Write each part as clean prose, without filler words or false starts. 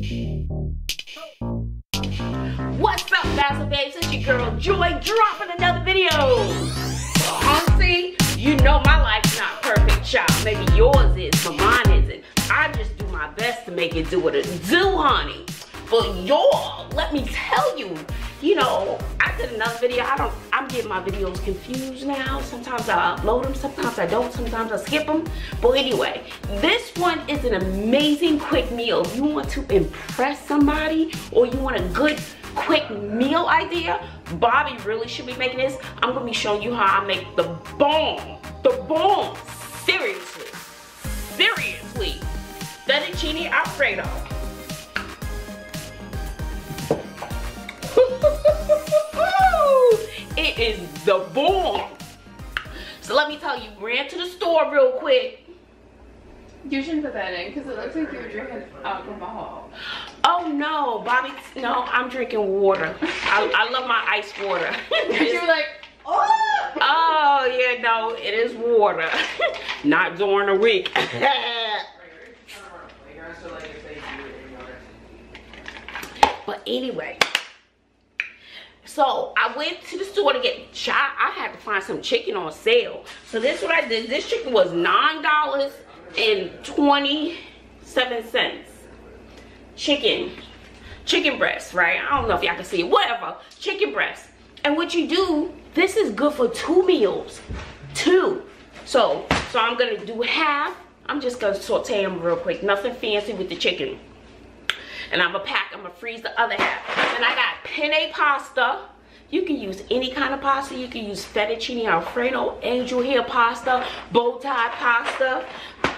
What's up, Bazzle Babes? It's your girl Joy dropping another video. Honestly, you know my life's not perfect, child. Maybe yours is, but mine isn't. I just do my best to make it do what it do, honey. But y'all, let me tell you, you know, I did another video. I'm getting my videos confused now. Sometimes I upload them, sometimes I don't, sometimes I skip them. But anyway, this one is an amazing quick meal. If you want to impress somebody or you want a good quick meal idea, Bobby really should be making this. I'm gonna be showing you how I make the bomb. Seriously, fettuccine Alfredo. It is the bomb. So let me tell you, ran to the store real quick. You shouldn't put that in because it looks like you were drinking alcohol. Oh no, Bobby, no, I'm drinking water. I love my iced water. You were like, oh! Oh yeah, no, it is water. Not during the week. But anyway, so I went to the store to get I had to find some chicken on sale. So this is what I did. This chicken was $9.27. Chicken breast, right? I don't know if y'all can see it. Whatever. Chicken breast. And what you do, this is good for 2 meals. 2. So I'm gonna do half. I'm just gonna saute them real quick. Nothing fancy with the chicken. And I'm gonna freeze the other half. Then I got penne pasta. You can use any kind of pasta. You can use fettuccine Alfredo, angel hair pasta, bow tie pasta,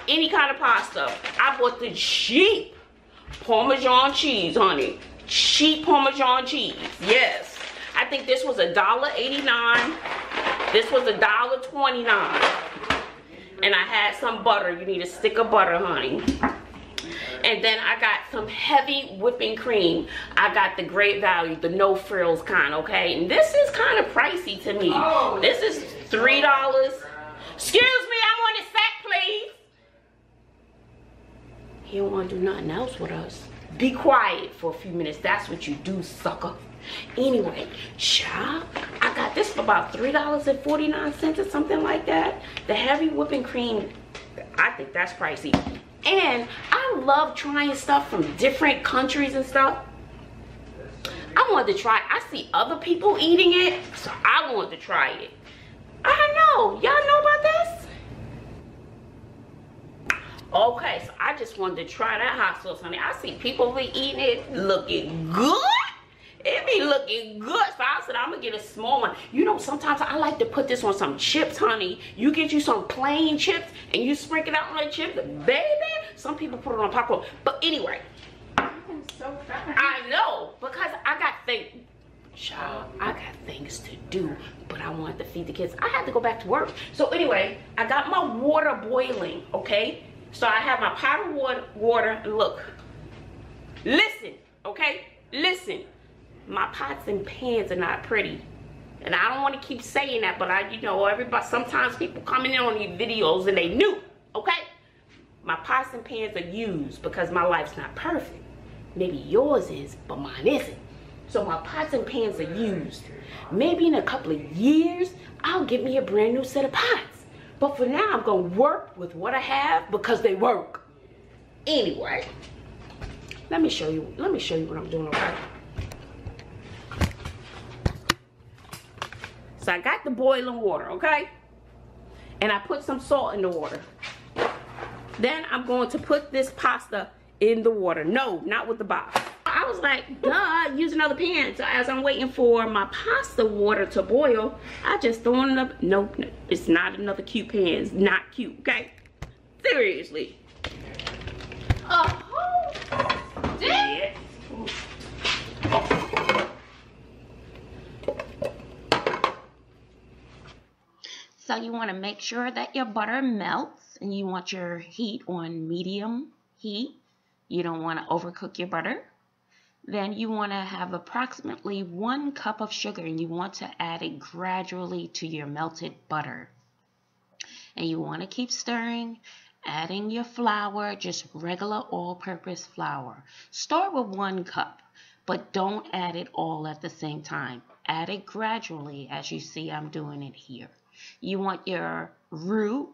any kind of pasta. I bought the cheap Parmesan cheese, honey. Cheap Parmesan cheese, yes. I think this was $1.89. This was $1.29. And I had some butter. You need a stick of butter, honey. And then I got some heavy whipping cream. I got the Great Value, the no frills kind, okay? And this is kind of pricey to me. Oh, this is $3. Excuse me, I'm on the set, please. He don't want to do nothing else with us. Be quiet for a few minutes. That's what you do, sucker. Anyway, child, I got this for about $3.49 or something like that. The heavy whipping cream, I think that's pricey. And I love trying stuff from different countries and stuff. I wanted to try it. I see other people eating it, so I wanted to try it. I know. Y'all know about this? Okay, so I just wanted to try that hot sauce, honey. I see people be eating it looking good. It be looking good. So I said, I'm gonna get a small one. You know, sometimes I like to put this on some chips, honey. You get you some plain chips and you sprinkle it out on the chips, baby. Some people put it on popcorn. But anyway, so fast. I know, because I got things to do, but I wanted to feed the kids. I had to go back to work. So anyway, I got my water boiling, okay? So I have my pot of water, and look, listen, okay? Listen. My pots and pans are not pretty. And I don't want to keep saying that, but you know, everybody, sometimes people come in on these videos and they new, okay? My pots and pans are used because my life's not perfect. Maybe yours is, but mine isn't. So my pots and pans are used. Maybe in a couple of years, I'll get me a brand new set of pots. But for now, I'm gonna work with what I have because they work. Anyway, let me show you what I'm doing, okay? So I got the boiling water, okay? And I put some salt in the water. Then I'm going to put this pasta in the water. No, not with the box. I was like, duh, use another pan. So as I'm waiting for my pasta water to boil, I just throw in another, nope, it's not another cute pan. It's not cute, okay? Seriously. Oh, damn. So you want to make sure that your butter melts, and you want your heat on medium heat. You don't want to overcook your butter. Then you want to have approximately 1 cup of sugar, and you want to add it gradually to your melted butter. And you want to keep stirring, Adding your flour, just regular all-purpose flour. Start with 1 cup, but don't add it all at the same time. Add it gradually as you see I'm doing it here. You want your roux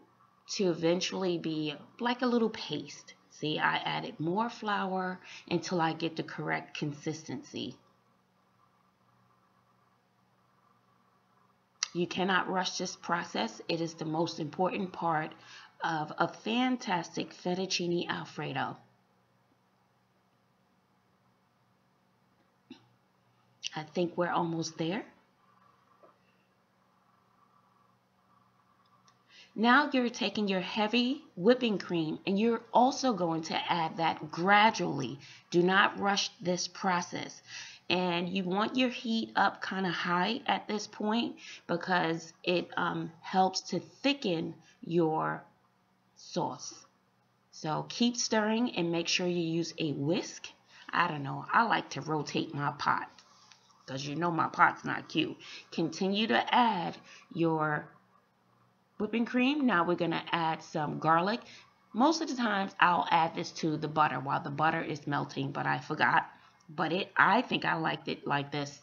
to eventually be like a little paste. See, I added more flour until I get the correct consistency. You cannot rush this process. It is the most important part of a fantastic fettuccine Alfredo. I think we're almost there. Now you're taking your heavy whipping cream and you're also going to add that gradually. Do not rush this process. And you want your heat up kind of high at this point because it helps to thicken your sauce. So keep stirring and make sure you use a whisk. I don't know, I like to rotate my pot because you know my pot's not cute. Continue to add your whipping cream. Now we're going to add some garlic. Most of the times I'll add this to the butter while the butter is melting, but I forgot. But I think I liked it like this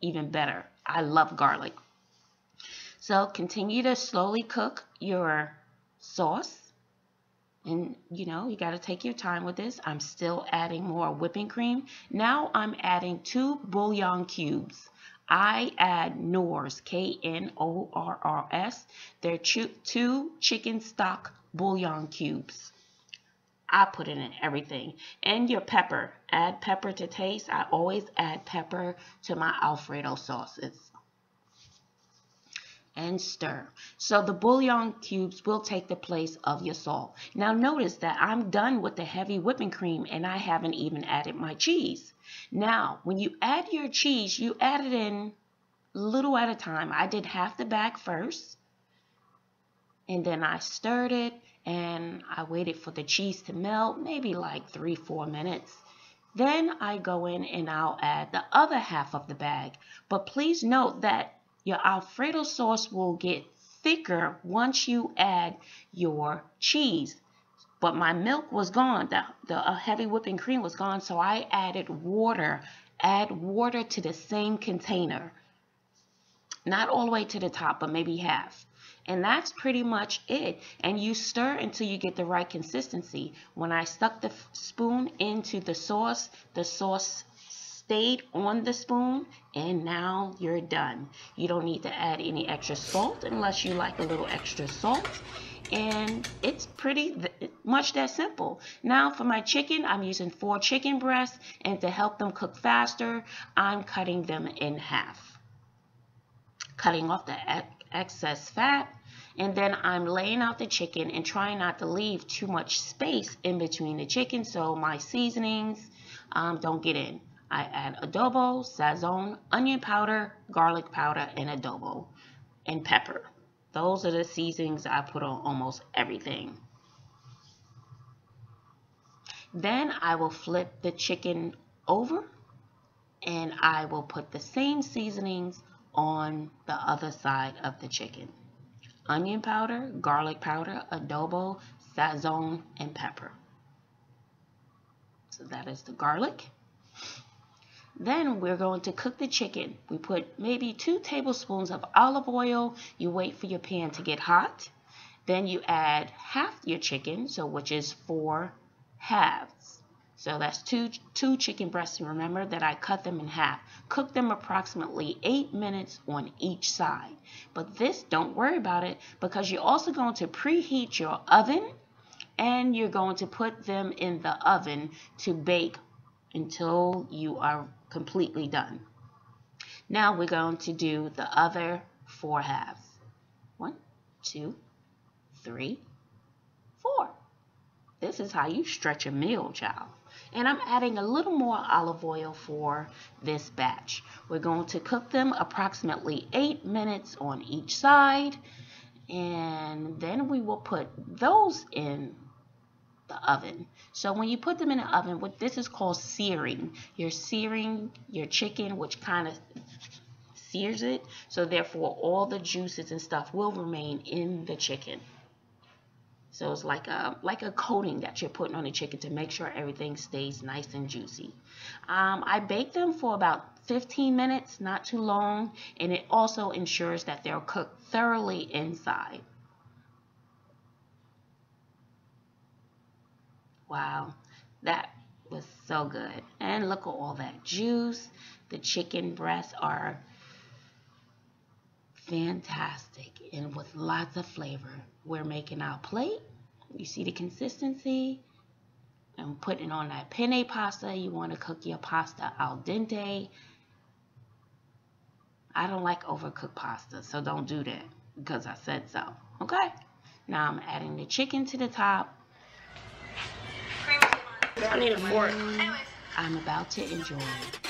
even better. I love garlic. So continue to slowly cook your sauce. And you know, you got to take your time with this. I'm still adding more whipping cream. Now I'm adding 2 bouillon cubes. I add Knorrs, Knorrs. They're 2 chicken stock bouillon cubes. I put it in everything. And your pepper. Add pepper to taste. I always add pepper to my Alfredo sauces. And stir. So the bouillon cubes will take the place of your salt. Now notice that I'm done with the heavy whipping cream and I haven't even added my cheese. Now when you add your cheese, you add it in little at a time. I did half the bag first and then I stirred it and I waited for the cheese to melt, maybe like 3-4 minutes. Then I go in and I'll add the other half of the bag. But please note that your Alfredo sauce will get thicker once you add your cheese. But my milk was gone. The heavy whipping cream was gone. So I added water. Add water to the same container. Not all the way to the top, but maybe half. And that's pretty much it. And you stir until you get the right consistency. When I stuck the spoon into the sauce stayed on the spoon, and now you're done. You don't need to add any extra salt unless you like a little extra salt. And it's pretty much that simple. Now for my chicken, I'm using 4 chicken breasts, and to help them cook faster, I'm cutting them in half. Cutting off the excess fat, and then I'm laying out the chicken and trying not to leave too much space in between the chicken so my seasonings don't get in. I add adobo, sazon, onion powder, garlic powder, and adobo, and pepper. Those are the seasonings I put on almost everything. Then I will flip the chicken over, and I will put the same seasonings on the other side of the chicken. Onion powder, garlic powder, adobo, sazon, and pepper. So that is the garlic. Then we're going to cook the chicken. We put maybe 2 tablespoons of olive oil. You wait for your pan to get hot. Then you add half your chicken, so which is 4 halves. So that's two chicken breasts. And remember that I cut them in half. Cook them approximately 8 minutes on each side. But this, don't worry about it, because you're also going to preheat your oven, and you're going to put them in the oven to bake until you are completely done. Now we're going to do the other 4 halves. 1, 2, 3, 4. This is how you stretch a meal, child. And I'm adding a little more olive oil for this batch. We're going to cook them approximately 8 minutes on each side, and then we will put those in the oven. So when you put them in the oven, what this is called searing. You're searing your chicken, which kind of sears it, so therefore all the juices and stuff will remain in the chicken. So it's like a coating that you're putting on the chicken to make sure everything stays nice and juicy. I bake them for about 15 minutes, not too long, and it also ensures that they're cooked thoroughly inside. Wow, that was so good. And look at all that juice. The chicken breasts are fantastic and with lots of flavor. We're making our plate. You see the consistency. And putting on that penne pasta. You want to cook your pasta al dente. I don't like overcooked pasta, so don't do that because I said so. Okay? Now I'm adding the chicken to the top. I need a fork. I'm about to enjoy it.